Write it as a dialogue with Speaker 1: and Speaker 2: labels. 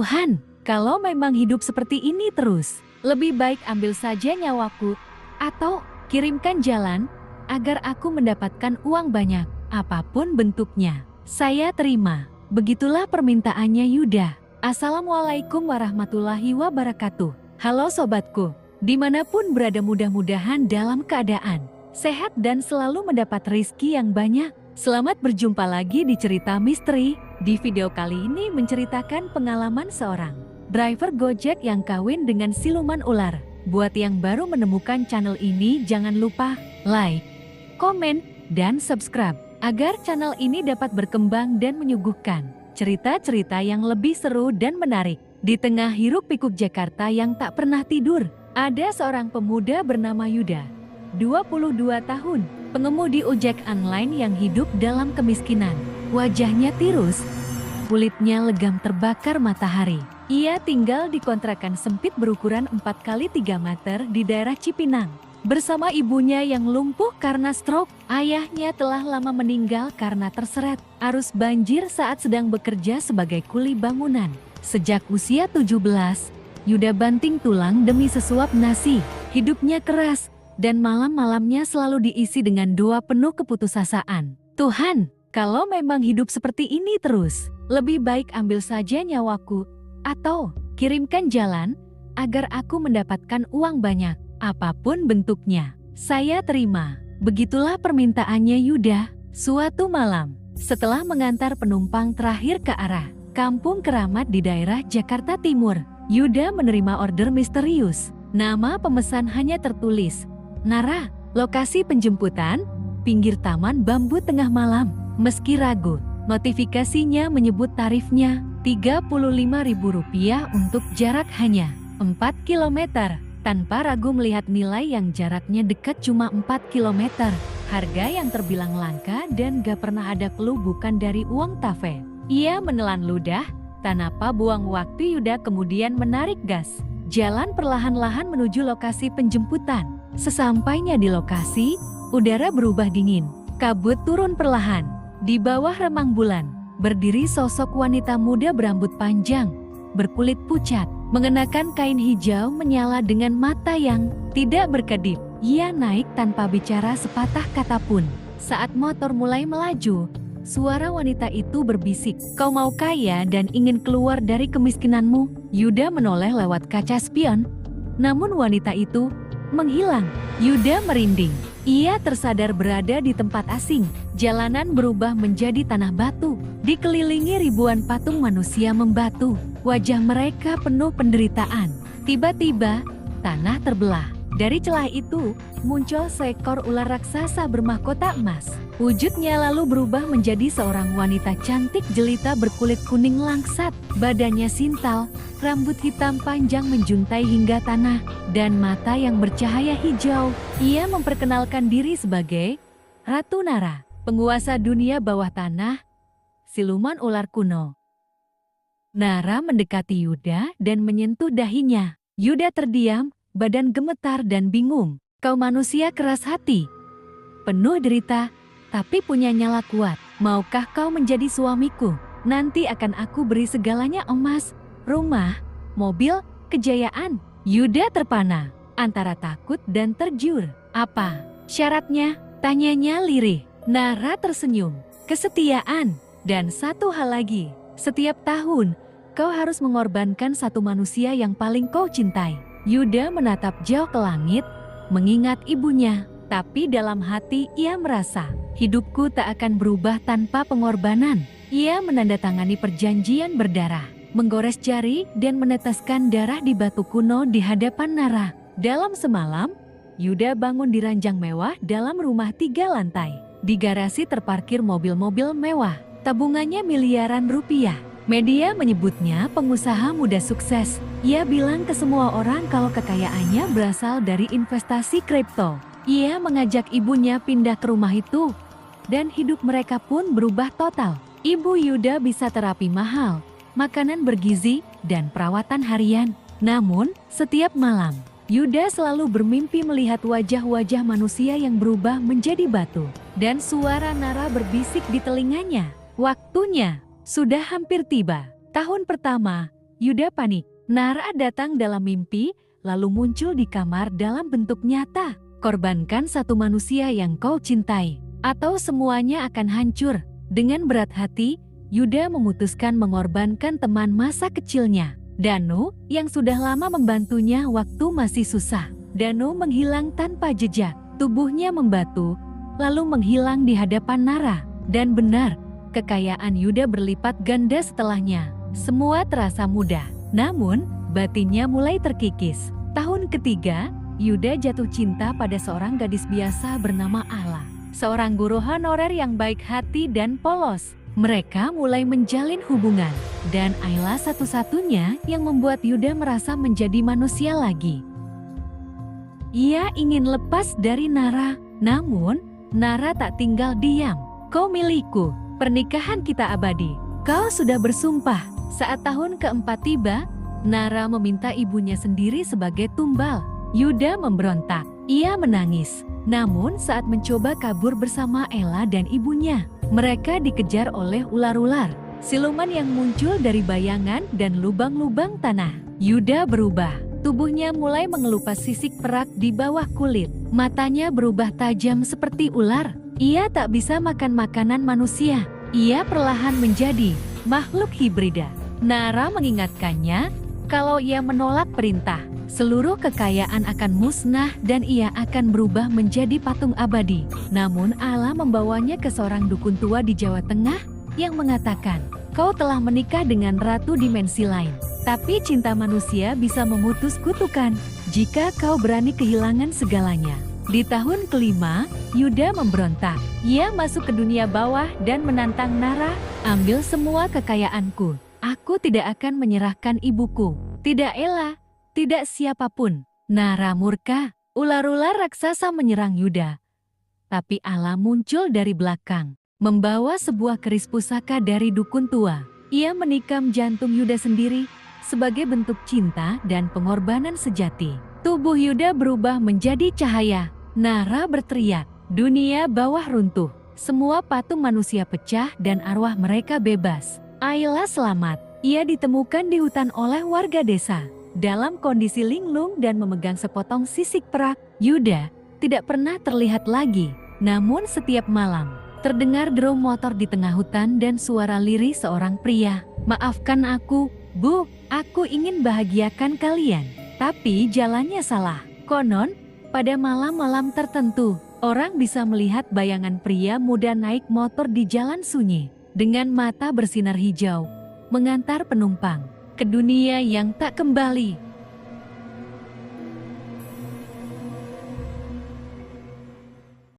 Speaker 1: Tuhan, kalau memang hidup seperti ini terus, lebih baik ambil saja nyawaku, atau kirimkan jalan, agar aku mendapatkan uang banyak, apapun bentuknya. Saya terima. Begitulah permintaannya Yuda. Assalamualaikum warahmatullahi wabarakatuh. Halo sobatku, dimanapun berada mudah-mudahan dalam keadaan sehat dan selalu mendapat rezeki yang banyak. Selamat berjumpa lagi di cerita misteri. Di video kali ini menceritakan pengalaman seorang driver Gojek yang kawin dengan siluman ular. Buat yang baru menemukan channel ini jangan lupa like, komen, dan subscribe agar channel ini dapat berkembang dan menyuguhkan cerita-cerita yang lebih seru dan menarik. Di tengah hiruk-pikuk Jakarta yang tak pernah tidur, ada seorang pemuda bernama Yuda, 22 tahun, pengemudi ojek online yang hidup dalam kemiskinan. Wajahnya tirus, kulitnya legam terbakar matahari. Ia tinggal di kontrakan sempit berukuran 4x3 meter di daerah Cipinang. Bersama ibunya yang lumpuh karena stroke, ayahnya telah lama meninggal karena terseret arus banjir saat sedang bekerja sebagai kuli bangunan. Sejak usia 17, Yuda banting tulang demi sesuap nasi. Hidupnya keras, dan malam-malamnya selalu diisi dengan doa penuh keputusasaan. Tuhan, kalau memang hidup seperti ini terus, lebih baik ambil saja nyawaku, atau kirimkan jalan, agar aku mendapatkan uang banyak, apapun bentuknya. Saya terima. Begitulah permintaannya Yuda. Suatu malam, setelah mengantar penumpang terakhir ke arah Kampung Keramat di daerah Jakarta Timur, Yuda menerima order misterius. Nama pemesan hanya tertulis, Nara, lokasi penjemputan, pinggir taman bambu tengah malam. Meski ragu, notifikasinya menyebut tarifnya Rp35.000 untuk jarak hanya 4 km. Tanpa ragu melihat nilai yang jaraknya dekat cuma 4 km. Harga yang terbilang langka dan gak pernah ada clue bukan dari uang tafe. Ia menelan ludah, tanpa buang waktu Yuda kemudian menarik gas. Jalan perlahan-lahan menuju lokasi penjemputan. Sesampainya di lokasi, udara berubah dingin. Kabut turun perlahan. Di bawah remang bulan, berdiri sosok wanita muda berambut panjang, berkulit pucat, mengenakan kain hijau menyala dengan mata yang tidak berkedip. Ia naik tanpa bicara sepatah kata pun. Saat motor mulai melaju, suara wanita itu berbisik, "Kau mau kaya dan ingin keluar dari kemiskinanmu?" Yuda menoleh lewat kaca spion, namun wanita itu menghilang. Yuda merinding. Ia tersadar berada di tempat asing. Jalanan berubah menjadi tanah batu, dikelilingi ribuan patung manusia membatu. Wajah mereka penuh penderitaan. Tiba-tiba, tanah terbelah. Dari celah itu, muncul seekor ular raksasa bermahkota emas. Wujudnya lalu berubah menjadi seorang wanita cantik jelita berkulit kuning langsat. Badannya sintal, rambut hitam panjang menjuntai hingga tanah, dan mata yang bercahaya hijau. Ia memperkenalkan diri sebagai Ratu Nara, penguasa dunia bawah tanah, siluman ular kuno. Nara mendekati Yuda dan menyentuh dahinya. Yuda terdiam, badan gemetar dan bingung. "Kau manusia keras hati, penuh derita, tapi punya nyala kuat. Maukah kau menjadi suamiku? Nanti akan aku beri segalanya, emas, rumah, mobil, kejayaan." Yuda terpana antara takut dan tergiur. "Apa syaratnya?" tanyanya lirih. Nara tersenyum. "Kesetiaan, dan satu hal lagi. Setiap tahun, kau harus mengorbankan satu manusia yang paling kau cintai." Yuda menatap jauh ke langit, mengingat ibunya. Tapi dalam hati ia merasa, hidupku tak akan berubah tanpa pengorbanan. Ia menandatangani perjanjian berdarah, menggores jari dan meneteskan darah di batu kuno di hadapan Nara. Dalam semalam, Yuda bangun di ranjang mewah dalam rumah 3 lantai. Di garasi terparkir mobil-mobil mewah. Tabungannya miliaran rupiah. Media menyebutnya pengusaha muda sukses. Ia bilang ke semua orang kalau kekayaannya berasal dari investasi kripto. Ia mengajak ibunya pindah ke rumah itu, dan hidup mereka pun berubah total. Ibu Yuda bisa terapi mahal, makanan bergizi, dan perawatan harian. Namun, setiap malam, Yuda selalu bermimpi melihat wajah-wajah manusia yang berubah menjadi batu. Dan suara Nara berbisik di telinganya, "Waktunya sudah hampir tiba." Tahun pertama, Yuda panik. Nara datang dalam mimpi, lalu muncul di kamar dalam bentuk nyata. Korbankan satu manusia yang kau cintai, atau semuanya akan hancur. Dengan berat hati, Yuda memutuskan mengorbankan teman masa kecilnya, Danu, yang sudah lama membantunya waktu masih susah. Danu menghilang tanpa jejak, tubuhnya membatu, lalu menghilang di hadapan Nara. Dan benar, kekayaan Yuda berlipat ganda setelahnya. Semua terasa mudah, namun batinnya mulai terkikis. Tahun ketiga, Yuda jatuh cinta pada seorang gadis biasa bernama Ayla, seorang guru honorer yang baik hati dan polos. Mereka mulai menjalin hubungan, dan Ayla satu-satunya yang membuat Yuda merasa menjadi manusia lagi. Ia ingin lepas dari Nara, namun Nara tak tinggal diam. Kau milikku, pernikahan kita abadi. Kau sudah bersumpah. Saat tahun keempat tiba, Nara meminta ibunya sendiri sebagai tumbal. Yuda memberontak. Ia menangis. Namun saat mencoba kabur bersama Ayla dan ibunya, mereka dikejar oleh ular-ular, siluman yang muncul dari bayangan dan lubang-lubang tanah. Yuda berubah. Tubuhnya mulai mengelupas sisik perak di bawah kulit. Matanya berubah tajam seperti ular. Ia tak bisa makan makanan manusia. Ia perlahan menjadi makhluk hibrida. Nara mengingatkannya, kalau ia menolak perintah, seluruh kekayaan akan musnah dan ia akan berubah menjadi patung abadi. Namun Allah membawanya ke seorang dukun tua di Jawa Tengah yang mengatakan, kau telah menikah dengan ratu dimensi lain. Tapi cinta manusia bisa memutus kutukan jika kau berani kehilangan segalanya. Di tahun kelima, Yuda memberontak. Ia masuk ke dunia bawah dan menantang Nara, ambil semua kekayaanku. Aku tidak akan menyerahkan ibuku. Tidak Ayla, tidak siapapun. Nara murka, ular-ular raksasa menyerang Yuda. Tapi Allah muncul dari belakang, membawa sebuah keris pusaka dari dukun tua. Ia menikam jantung Yuda sendiri, sebagai bentuk cinta dan pengorbanan sejati. Tubuh Yuda berubah menjadi cahaya. Nara berteriak, dunia bawah runtuh. Semua patung manusia pecah dan arwah mereka bebas. Ayla selamat. Ia ditemukan di hutan oleh warga desa, dalam kondisi linglung dan memegang sepotong sisik perak. Yuda tidak pernah terlihat lagi. Namun setiap malam, terdengar drum motor di tengah hutan dan suara lirih seorang pria. Maafkan aku, Bu, aku ingin bahagiakan kalian, tapi jalannya salah. Konon, pada malam-malam tertentu, orang bisa melihat bayangan pria muda naik motor di jalan sunyi, dengan mata bersinar hijau, mengantar penumpang ke dunia yang tak kembali.